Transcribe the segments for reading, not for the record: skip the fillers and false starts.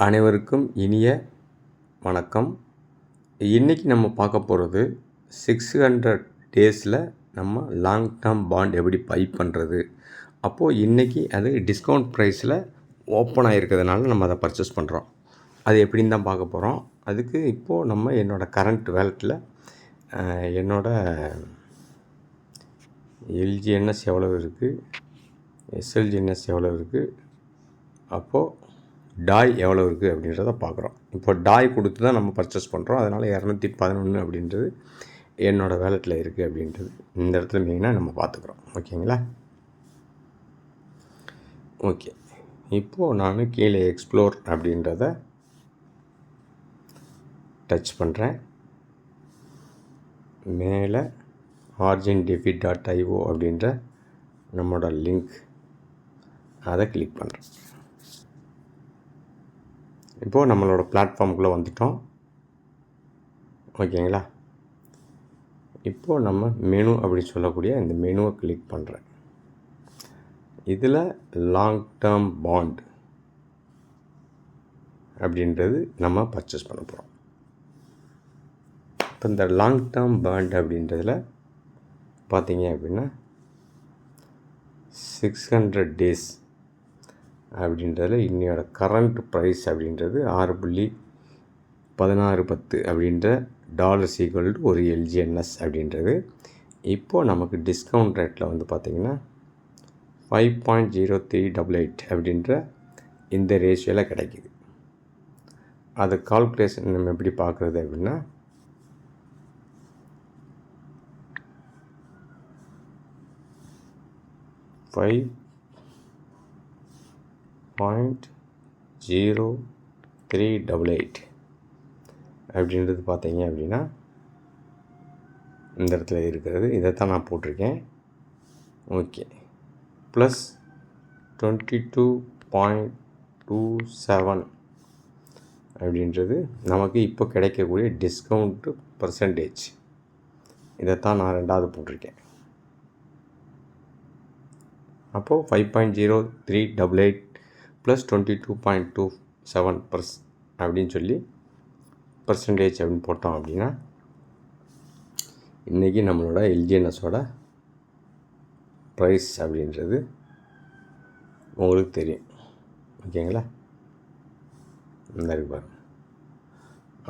அனைவருக்கும் இனிய வணக்கம். இன்றைக்கி நம்ம பார்க்க போகிறது 600 டேஸில் நம்ம லாங் டேர்ம் பாண்ட் எப்படி பை பண்ணுறது. அப்போது இன்றைக்கி அது டிஸ்கவுண்ட் ப்ரைஸில் ஓப்பன் ஆகிருக்கிறதுனால நம்ம அதை பர்ச்சேஸ் பண்ணுறோம். அது எப்படின்னு தான் பார்க்க போகிறோம். அதுக்கு இப்போது நம்ம என்னோடய கரண்ட் வேலெட்டில் என்னோடய எல்ஜிஎன்எஸ் எவ்வளோ இருக்குது, எஸ்எல்ஜிஎன்எஸ் எவ்வளோ இருக்குது, அப்போது டாய் எவ்வளோ இருக்குது அப்படின்றத பார்க்குறோம். இப்போ டாய் கொடுத்து தான் நம்ம பர்ச்சேஸ் பண்ணுறோம். அதனால் 211 அப்படின்றது என்னோடய வேலெட்டில் இருக்குது அப்படின்றது இந்த இடத்துல மெயினாக நம்ம பார்த்துக்குறோம். ஓகேங்களா? ஓகே, இப்போது நான் கீழே எக்ஸ்ப்ளோர் அப்படின்றத டச் பண்ணுறேன். மேலே origindefeat.io அப்படின்ற நம்மளோட லிங்க் அதை கிளிக் பண்ணுறேன். இப்போது நம்மளோட பிளாட்ஃபார்முக்குள்ளே வந்துட்டோம். ஓகேங்களா? இப்போது நம்ம மெனு அப்படி சொல்லக்கூடிய இந்த மெனுவை கிளிக் பண்ணுறேன். இதில் லாங் டேர்ம் பாண்ட் அப்படின்றது நம்ம பர்ச்சேஸ் பண்ண போகிறோம். இப்போ இந்த லாங் டேர்ம் பாண்ட் அப்படின்றதில் பார்த்தீங்க அப்படின்னா 600 டேஸ் அப்படின்றதில் இன்னையோட கரண்ட் ப்ரைஸ் அப்படின்றது 6.1610 அப்படின்ற டாலர்ஸ் ஈக்குவல் டு ஒரு எல்ஜிஎன்எஸ் அப்படின்றது. இப்போது நமக்கு டிஸ்கவுண்ட் ரேட்டில் வந்து பார்த்திங்கன்னா 5.0388 அப்படின்ற இந்த ரேஷியோவில் கிடைக்கிது. அது கால்குலேஷன் நம்ம எப்படி பார்க்குறது அப்படின்னா 5.0388 அப்படின்றது பார்த்தீங்க அப்படின்னா இந்த இடத்துல இருக்கிறது. இதைத்தான் நான் போட்டிருக்கேன். ஓகே, ப்ளஸ் 22.27 அப்படின்றது நமக்கு இப்போ கிடைக்கக்கூடிய டிஸ்கவுண்ட்டு பர்சன்டேஜ். இதைத்தான் நான் ரெண்டாவது போட்டிருக்கேன். அப்போது 5.0388 ப்ளஸ் 22.27 அப்படின்னு சொல்லி பர்சன்டேஜ் அப்படின்னு போட்டோம் அப்படின்னா இன்றைக்கி நம்மளோட எல்ஜிஎன்எஸோட ப்ரைஸ் அப்படின்றது உங்களுக்கு தெரியும். ஓகேங்களா? இந்த இருக்கு பாருங்க,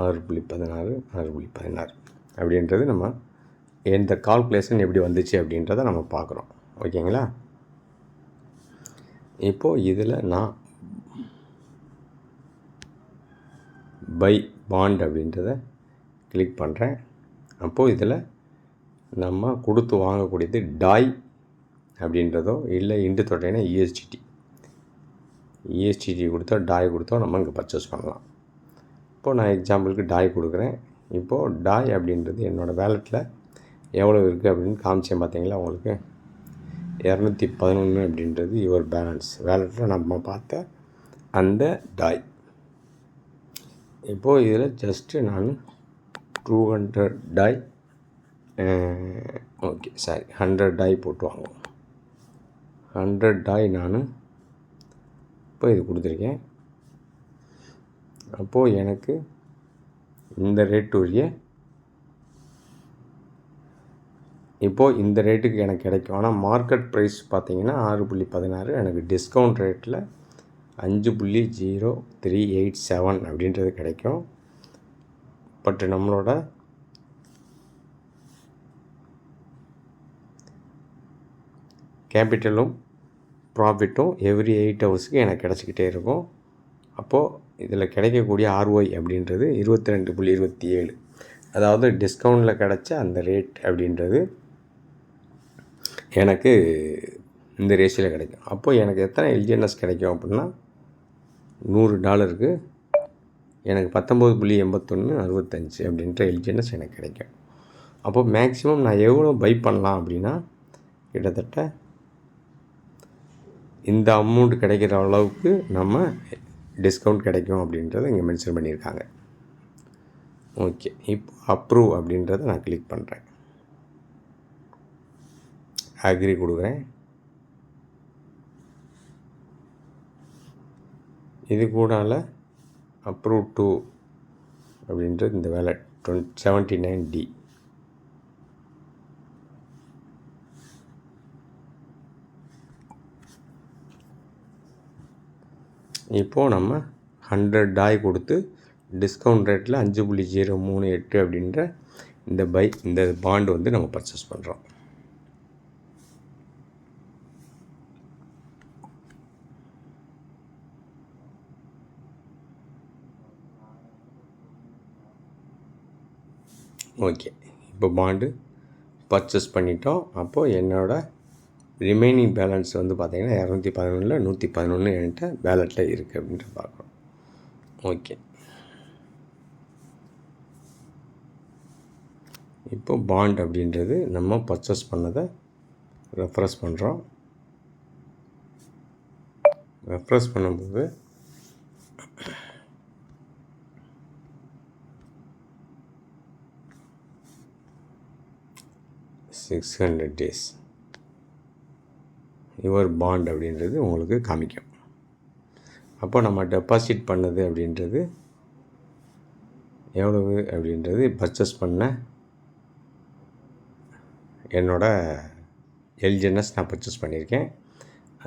6.16 6.16 அப்படின்றது நம்ம எந்த கால்குலேஷன் எப்படி வந்துச்சு அப்படின்றத நம்ம பார்க்குறோம். ஓகேங்களா? இப்போது இதில் நான் பை பாண்ட் அப்படின்றத கிளிக் பண்ணுறேன். அப்போது இதில் நம்ம கொடுத்து வாங்கக்கூடியது டாய் அப்படின்றதோ இல்லை இண்டு தொட்டைனா இஎஸ்டிடி கொடுத்தோ டாய் கொடுத்தோ நம்ம இங்கே பர்ச்சேஸ் பண்ணலாம். இப்போது நான் எக்ஸாம்பிளுக்கு டாய் கொடுக்குறேன். இப்போது டாய் அப்படின்றது என்னோடய வேலெட்டில் எவ்வளோ இருக்குது அப்படின்னு காமிச்சேன் பார்த்தீங்களா உங்களுக்கு. 211 அப்படின்றது யுவர் பேலன்ஸ் வேலெட்டில் நம்ம பார்த்த அந்த டாய். இப்போது இதில் ஜஸ்ட்டு நான் 200 டாய் ஓகே சாரி 100 டாய் போட்டு வாங்குவோம். 100 டாய் நான் இப்போ இது கொடுத்துருக்கேன். அப்போது எனக்கு இந்த ரேட்டு உரிய இப்போது இந்த ரேட்டுக்கு எனக்கு கிடைக்கும். ஆனால் மார்க்கெட் ப்ரைஸ் பார்த்திங்கன்னா 6.16, எனக்கு டிஸ்கவுண்ட் ரேட்டில் 5.0387 அப்படின்றது கிடைக்கும். பட் நம்மளோட கேபிட்டலும் ப்ராஃபிட்டும் எவ்ரி 8 ஹவர்ஸுக்கு எனக்கு கிடச்சிக்கிட்டே இருக்கும். அப்போது இதில் கிடைக்கக்கூடிய ROI அப்படின்றது 22.27, அதாவது டிஸ்கவுண்டில் கிடச்ச அந்த ரேட் அப்படின்றது எனக்கு இந்த ரேஷியோவில் கிடைக்கும். அப்போது எனக்கு எத்தனை எல்ஜிஎன்எஸ் கிடைக்கும் அப்படின்னா $100 எனக்கு 19.8165 அப்படின்ற எல்ஜிஎன்எஸ் எனக்கு கிடைக்கும். அப்போது மேக்ஸிமம் நான் எவ்வளோ பை பண்ணலாம் அப்படின்னா கிட்டத்தட்ட இந்த அமௌண்ட் கிடைக்கிற அளவுக்கு நம்ம டிஸ்கவுண்ட் கிடைக்கும் அப்படின்றத இங்கே மென்ஷன் பண்ணியிருக்காங்க. ஓகே, இப்போ அப்ரூவ் அப்படின்றத நான் கிளிக் பண்ணுறேன். அக்ரி கொடுக்குறேன். இது கூடால அப்ரூவ் டு அப்படின்றது இந்த வேலை 79D. இப்போது நம்ம 100 டாய் கொடுத்து டிஸ்கவுண்ட் ரேட்டில் 5.038 அப்படின்ற இந்த பாண்டு வந்து நம்ம பர்ச்சேஸ் பண்ணுறோம். ஓகே, இப்போ பாண்டு பர்ச்சேஸ் பண்ணிட்டோம். அப்போது என்னோடய ரிமைனிங் பேலன்ஸ் வந்து பார்த்திங்கன்னா 211 111 என்கிட்ட பேலட்டில் இருக்குது அப்படின்ட்டு பார்க்குறோம். ஓகே, இப்போ பாண்ட் அப்படின்றது நம்ம பர்ச்சேஸ் பண்ணதை ரெஃப்ரெஷ் பண்ணுறோம். ரெஃப்ரெஷ் பண்ணும்போது $600 days யுவர் பாண்ட் அப்படின்றது உங்களுக்கு காமிக்கும். அப்போ நம்ம டெபாசிட் பண்ணது அப்படின்றது எவ்வளவு அப்படின்றது பர்ச்சேஸ் பண்ண என்னோடய எல்ஜிஎன்எஸ் நான் பர்ச்சேஸ் பண்ணியிருக்கேன்.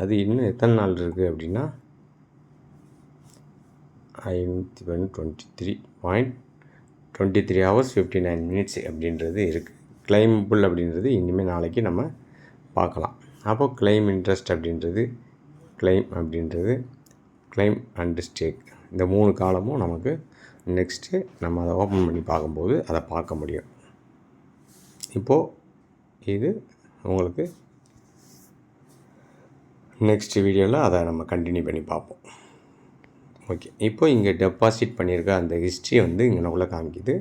அது இன்னும் எத்தனை நாள் இருக்குது அப்படின்னா 523.23 hours 59 minutes அப்படின்றது இருக்குது. கிளைமபிள் அப்படின்றது இனிமேல் நாளைக்கு நம்ம பார்க்கலாம். அப்போது கிளைம் இன்ட்ரெஸ்ட் அப்படின்றது கிளைம் அண்ட் ஸ்டேக் இந்த 3 காலமும் நமக்கு நெக்ஸ்ட்டு நம்ம அதை ஓப்பன் பண்ணி பார்க்கும்போது அதை பார்க்க முடியும். இப்போது இது உங்களுக்கு நெக்ஸ்ட் வீடியோவில் அதை நம்ம கண்டினியூ பண்ணி பார்ப்போம். ஓகே, இப்போ இங்கே டெபாசிட் பண்ணியிருக்க அந்த ஹிஸ்ட்ரி வந்து இங்கனக்குள்ளே காமிக்குது.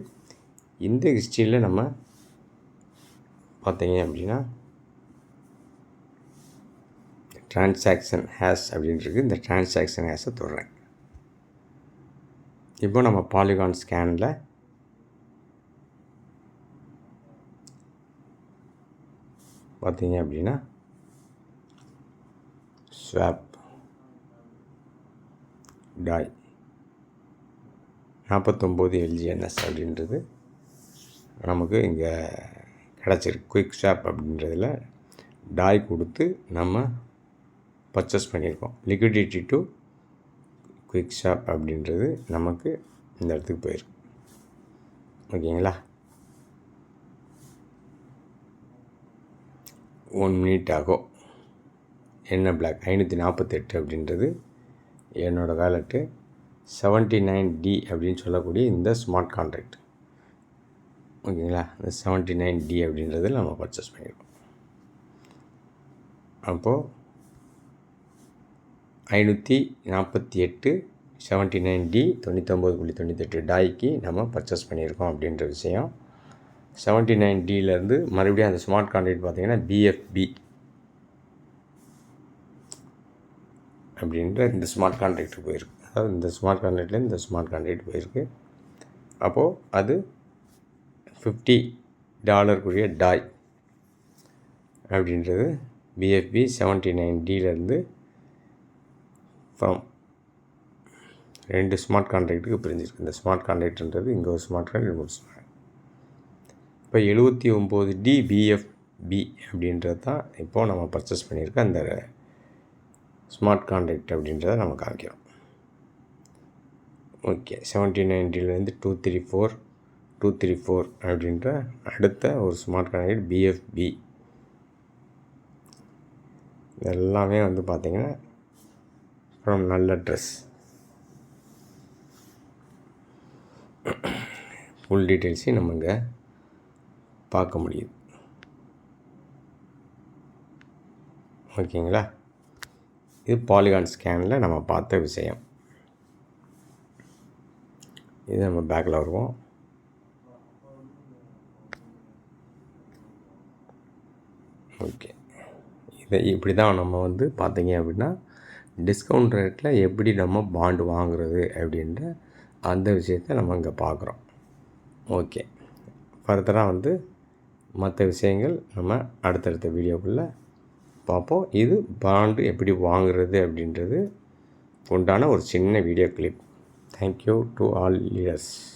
இந்த ஹிஸ்ட்ரியில் நம்ம பார்த்தீங்க அப்படின்னா டிரான்சாக்ஷன் ஹேஷ் அப்படின்றது இந்த டிரான்சாக்ஷன் ஹேஷை தொடுறேன். இப்போ நம்ம பாலிகான் ஸ்கேனில் பார்த்தீங்க அப்படின்னா ஸ்வாப் டாய் 49 LGNS அப்படின்றது நமக்கு இங்கே கிடச்சிருக்கு. குயிக் ஸ்வாப் அப்படின்றதில் டாய் கொடுத்து நம்ம பர்ச்சேஸ் பண்ணியிருக்கோம். லிக்விடிட்டி டு குயிக் ஸ்வாப் அப்படின்றது நமக்கு இந்த இடத்துக்கு போயிருக்கு. ஓகேங்களா, 1 minute ஆகும். என்ன பிளாக் 548 அப்படின்றது என்னோடய வேலெட்டு. 79D அப்படின்னு சொல்லக்கூடிய இந்த ஸ்மார்ட் கான்ட்ராக்ட். ஓகேங்களா, இந்த 79D அப்படின்றதில் நம்ம பர்ச்சேஸ் பண்ணியிருக்கோம். அப்போது 548 79D 99.98 டாய்க்கு நம்ம பர்ச்சேஸ் பண்ணியிருக்கோம் அப்படின்ற விஷயம். 79Dலேருந்து மறுபடியும் அந்த ஸ்மார்ட் கான்ட்ராக்ட் பார்த்திங்கன்னா BFB அப்படின்ற இந்த ஸ்மார்ட் கான்ட்ராக்ட் போயிருக்கு. அதாவது இந்த ஸ்மார்ட் கான்ட்ராக்ட்லேருந்து இந்த ஸ்மார்ட் கான்ட்ராக்ட் போயிருக்கு. அப்போது அது $50 டாய் அப்படின்றது BFB 79Dலேருந்து ஃப்ரம் 2 ஸ்மார்ட் கான்ட்ராக்ட்டுக்கு பிரிஞ்சிருக்கு. இந்த ஸ்மார்ட் கான்ட்ராக்ட்ன்றது இங்கே ஒரு ஸ்மார்ட் கான்ட்ராக்ட் ஒரு ஸ்மார்ட். இப்போ 79D BFB அப்படின்றது தான் இப்போது நம்ம பர்ச்சேஸ் பண்ணியிருக்க அந்த ஸ்மார்ட் கான்ட்ராக்ட் அப்படின்றத நம்ம காமிக்கிறோம். ஓகே, 79Dலேருந்து 234 அப்படின்ற அடுத்த ஒரு ஸ்மார்ட் கான்ட்ராக்ட் BFB. எல்லாமே வந்து பார்த்திங்கன்னா ஃப்ரம் நல்ல ட்ரெஸ் ஃபுல் டீட்டெயில்ஸையும் நம்ம இங்கே பார்க்க முடியுது. ஓகேங்களா, இது பாலிகான் ஸ்கேனில் நம்ம பார்த்த விஷயம். இது நம்ம பேக்கில் வருவோம். ஓகே, இதை இப்படி தான் நம்ம வந்து பார்த்தீங்க அப்படின்னா டிஸ்கவுண்ட் ரேட்டில் எப்படி நம்ம பாண்டு வாங்குறது அப்படின்ற அந்த விஷயத்தை நம்ம இங்கே பார்க்குறோம். ஓகே, ஃபர்தராக வந்து மற்ற விஷயங்கள் நம்ம அடுத்தடுத்த வீடியோக்குள்ளே பார்ப்போம். இது பாண்டு எப்படி வாங்குறது அப்படின்றது உண்டான ஒரு சின்ன video clip. Thank you to all leaders.